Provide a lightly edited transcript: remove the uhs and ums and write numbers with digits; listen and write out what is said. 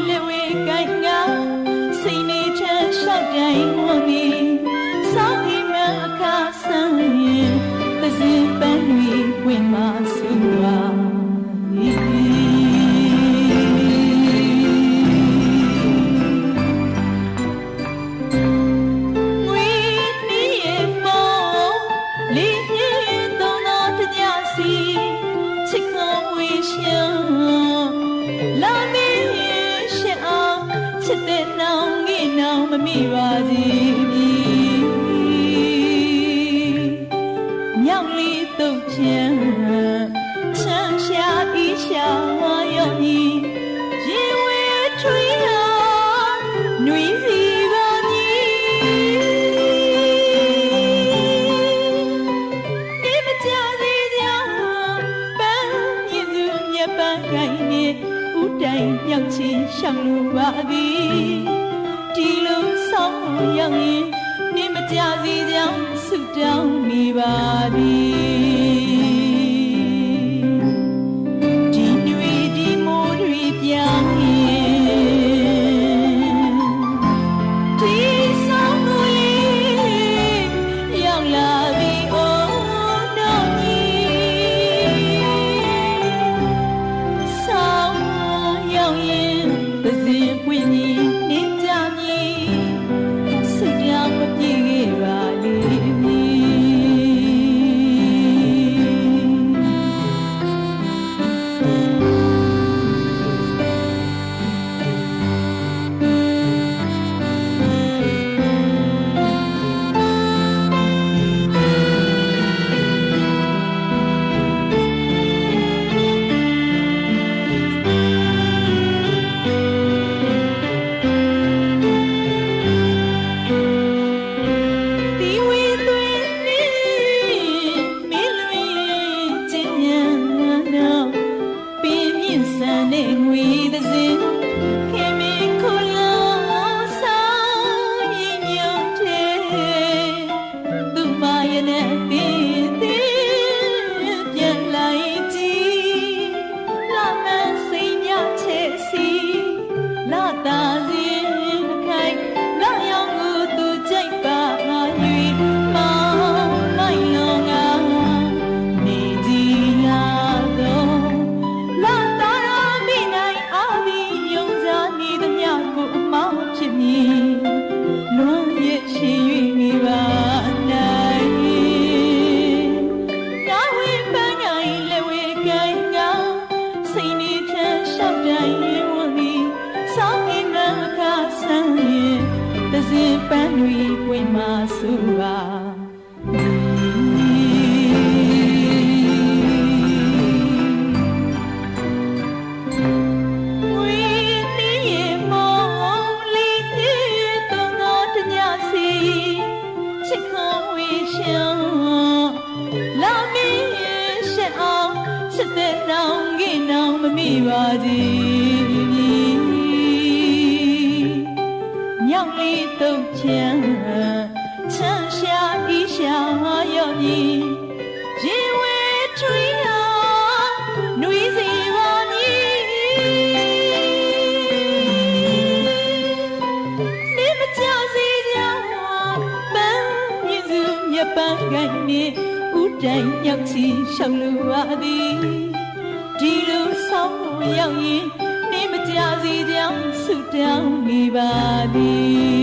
လက်ဝဲကိုင်းကစိတ်နေချမ်းလျှောက်တိုင်းဝင်ပြီးစောင်းအိမ်မအခါဆန်းရင်သစင်ပန်းတွေဝင်မှဆူပါမမိပါစေမြောက်လေးတုတ်ချမ်းချမ်းရှာဤရှာရောညီရေဝဲထွေးရာຫນွေစီပါညီဒီမကြစေကြောင်းပန်းရည်စုမြတ်ပန်းကိုင်းနေဥတိုင်မြောက်ချီရှောင်လိုပါသည်ဒီလိုဆောင်ရောက်ရင်နေမကြစီကြောင်းဆုတောင်းမိပါသည်ဒီຫນွေဒီမိုးတွေပြောင်းရင်ဒီဆောင်ကိုရောက်လာပြီအိုးတော်ကြီးဆောင်ရောက်ရင်သစဉ်ပွင့်ကြီးပန်းတွေဝင်မှဆူပါမမိပါစေမြောက်လေးတုတ်ချမ်းချမ်းရှာဤရှာရောညီရေဝဲထွေးရာຫນွေစီပါညီနေမကြစေကြောင်းပန်းရည်စုမြတ်ပန်းကိုင်းနေဥတိုင်ရောက်ချီရှောင်လိုပါသည်ဒီလိုဆောင်ရောက်ရင်နေမကြစီကြောင်းဆုတောင်းမိပါသည်